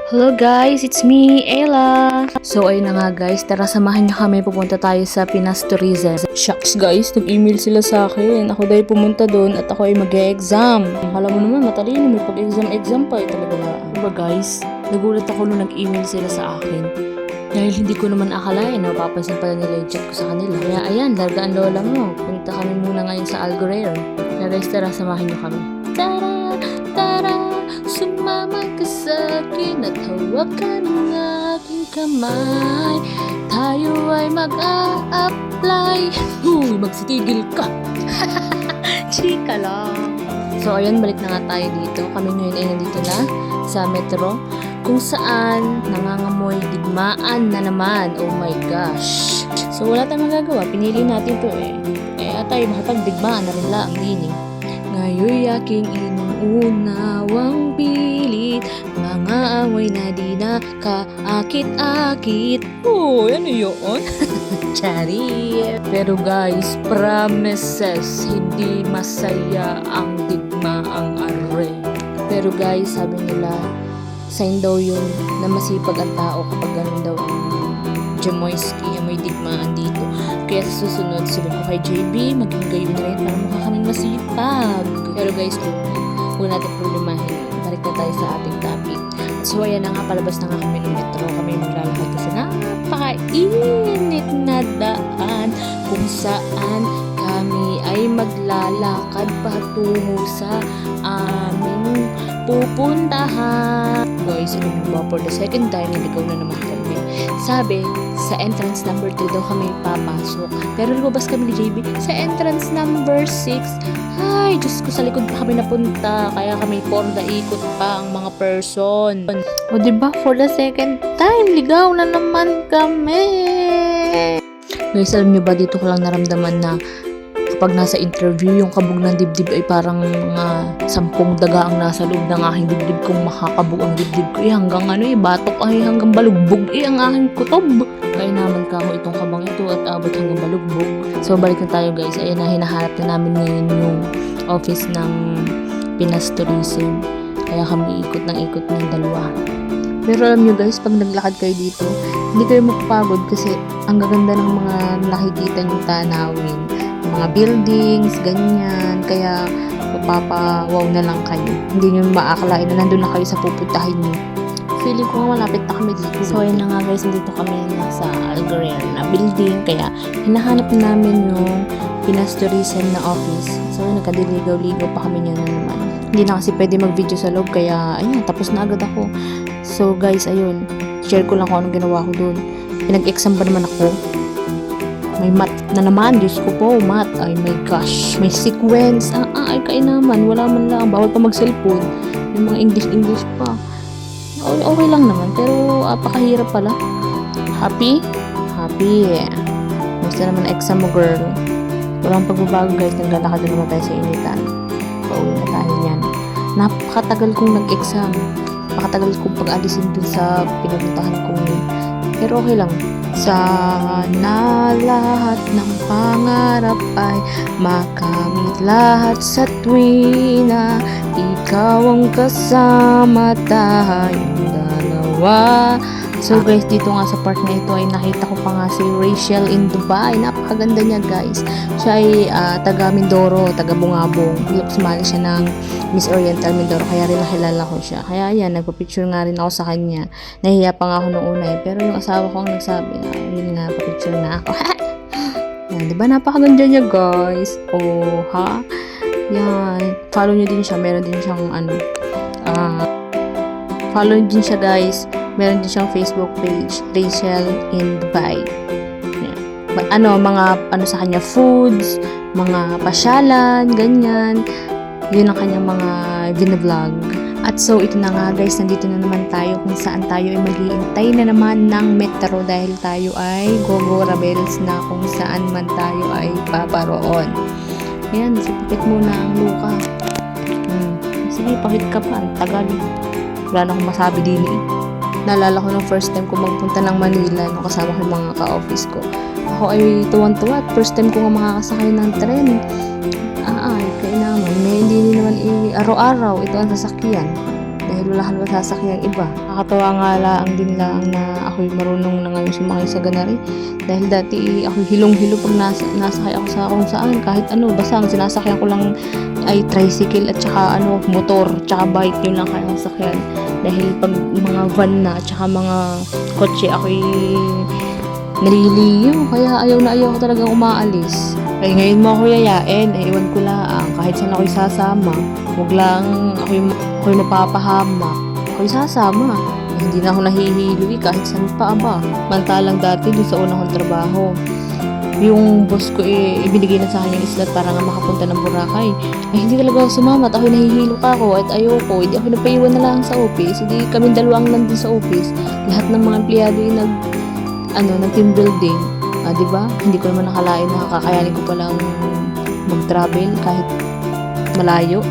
Hello guys, it's me, Ella. So ayun na nga guys, tara samahan niyo kami, pupunta tayo sa Pinas Tourism. Shucks guys, nag-email sila sa akin. Ako dahil pumunta doon at ako ay mag-e-exam. Akala mo naman matalino, may pag-exam pa talaga na. Diba guys, nagulat ako nung nag-email sila sa akin. Dahil hindi ko naman akalain na mapapansin pala nila yung chat ko sa kanila. Kaya ayan, larga ang lola mo. Punta kami muna ngayon sa Algorere. Kaya guys, tara samahan niyo kami. Tara, tara, sumama ka sa'kin at hawakan ang aking kamay. Tayo ay mag-a-apply. Uy, magsitigil ka. Chika lang. So ayan, balik na nga tayo dito. Kami ngayon ay nandito na sa metro, kung saan nangangamoy digmaan na naman. Oh my gosh. So wala tayong magagawa, pinili natin to eh. Kaya tayo makapagdigmaan na rin lang din eh. Ngayon'y aking inuunawang pilit, mga amoy na di na kaakit-akit. Oh, ano yun? Charit. Pero guys, promises, hindi masaya ang digmaang are. Pero guys, sabi nila, sign daw yun na masipag ang tao kapag ganun daw ang Jamoyski, may digmaan dito. Kaya sa susunod, sabi ko kay JB, maging gayon na rin para mukha kaming masipag. Pero guys, huwag natin problemahin. Balik na tayo sa ating topic. So ayan na nga, palabas na nga kami ng metro. Kami maglalakad kasi napakainit na daan kung saan kami ay maglalakad patungo sa aming pupuntahan. Guys, ano ba, for the second time, naligaw na naman kami. Sabi, sa entrance number 2 daw kami papasok. Pero lumabas kami ni JB sa entrance number 6. Ay, Diyos ko, sa likod pa kami napunta. Kaya kami for the ikot pa ang mga person. O diba, for the second time, ligaw na naman kami. Guys, alam nyo ba, dito ko lang naramdaman na kapag nasa interview, yung kabog ng dibdib ay parang 10 daga ang nasa loob ng aking dibdib. Kung makakabog ang dibdib ko, hanggang batok ay hanggang balugbog ang aking kutob. Kaya naman ka mo itong kabang ito at abot hanggang balugbog. So balik na tayo guys, ayan na, hinahanap na namin ngayon yung office ng Pinas Tourism. Kaya kami ikot ng dalawa. Pero alam nyo guys, pag naglakad kayo dito, hindi kayo mapapagod kasi ang gaganda ng mga nakikita nyong tanawin, mga buildings, ganyan. Kaya mapapawaw na lang kayo. Hindi nyo maakalain na nandun na kayo sa pupuntahin nyo. Feeling ko nga malapit na kami dito. So ayun na nga guys, dito kami sa Algorere na building. Kaya hinahanap namin yung Pinas Tourism na office. So nagkadiligaw-ligaw pa kami niya na naman. Hindi na kasi pwede mag-video sa loob. Kaya ayun, tapos na agad ako. So guys, ayun, share ko lang kung anong ginawa ko dun. Pinag-exam ba naman ako? May math na naman, Diyos ko po, math. Ay my gosh, may sequence. Ay kainaman, wala man lang. Bawal pa mag-cellphone. Yung mga English pa. Okay lang naman, pero apakahirap pala. Happy? Happy. Gusto naman exam mo, girl. Walang pagbabago guys, naglalakad na naman tayo sa initan. Pauwi na tayo yan. Napakatagal kong nag-exam. Napakatagal kong pag-alisin dun sa pinuntahan kong yun. Pero okay lang. Sana lahat ng pangarap ay makamit lahat sa tuwina ikaw ang kasama tayong dalawa. So guys, dito nga sa part na ito ay nakita ko pa nga si Rachel in Dubai. Napakaganda niya guys. Siya ay taga Mindoro, taga Bungabong. Sumali siya ng Miss Oriental Mindoro, kaya rin nakilala ko siya. Kaya yan, nagpa-picture nga rin ako sa kanya. Nahiya pa nga ako noong una eh. Pero yung asawa ko ang nagsabi na, yun nga, pa-picture na ako. Yan, diba napakaganda niya guys? Oh, ha? Yan. Follow nyo din siya. Meron din siyang follow din siya guys. Meron din siyang Facebook page, Rachel in Dubai. Yan. Mga sa kanya, foods, mga pasyalan, ganyan. Yun ang kanyang mga vlog. At so, ito na nga guys, nandito na naman tayo kung saan tayo ay mag-iintay na naman ng metro dahil tayo ay Gogo Rebels na kung saan man tayo ay paparoon. Ayan, sipit muna ang luka. Sige, pakit ka pa. Ang tagal. Wala na akong masabi din eh. Naalala ko nung first time ko magpunta ng Manila nung kasama ko yung mga ka-office ko. Ako ay tuwan-tuwa at first time ko nga makakasakay ng tren. Ay, kainaman. Hindi naman araw-araw ito ang sasakyan. Dahil dahil wala ka naman sasakyang iba. Nakakatawa nga lang din lang na ako'y marunong na ngayon sumakay sa ganari. Dahil dati ako'y hilong-hilo pag nasakay ako sa kung saan, kahit ano, basta ang sinasakyan ko lang ay tricycle at saka motor, tsaka bike, yun lang kaya sasakyan. Dahil pag mga van na at saka mga kotse, ako'y naliliyo, kaya ayaw na ayaw ko talagang umaalis. Kaya ngayon mo ako yayain, iwan ko lang, kahit saan ako'y sasama. Huwag lang ako'y mapapahamak. Ako'y sasama. Hindi na ako nahihilo kahit saan pa ba. Mantalang dati doon sa unang kong trabaho, yung boss ko ibinigay na sa akin yung slot para nga makapunta ng Boracay. Hindi talaga ako sumama at ako'y nahihilo ka ako at ayoko. Hindi ako napaiwan na lang sa office. Hindi kami dalawang nandun sa office. Lahat ng mga empleyado yung ng team building. Diba? Hindi ko naman nakalain na kakayanin ko palang mag-travel kahit malayo.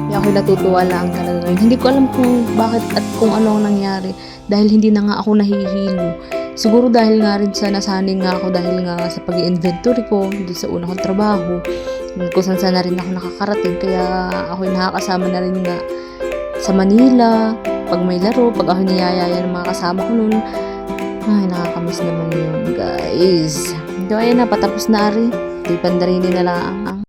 Kaya ako'y natutuwa lang talaga ngayon. Hindi ko alam kung bakit at kung ano ang nangyari. Dahil hindi na nga ako nahihilo. Siguro dahil nga rin sa nasanay nga ako dahil nga sa pag-inventory ko dito sa unang kong trabaho. Kung saan na rin ako nakakarating. Kaya ako'y nakakasama na rin nga sa Manila. Pag may laro, pag ako'y niyayaya ng mga kasama ko noon. Ay, nakakamiss naman yun, guys. So, ayan na, patapos na rin. Di pandarinin na lang.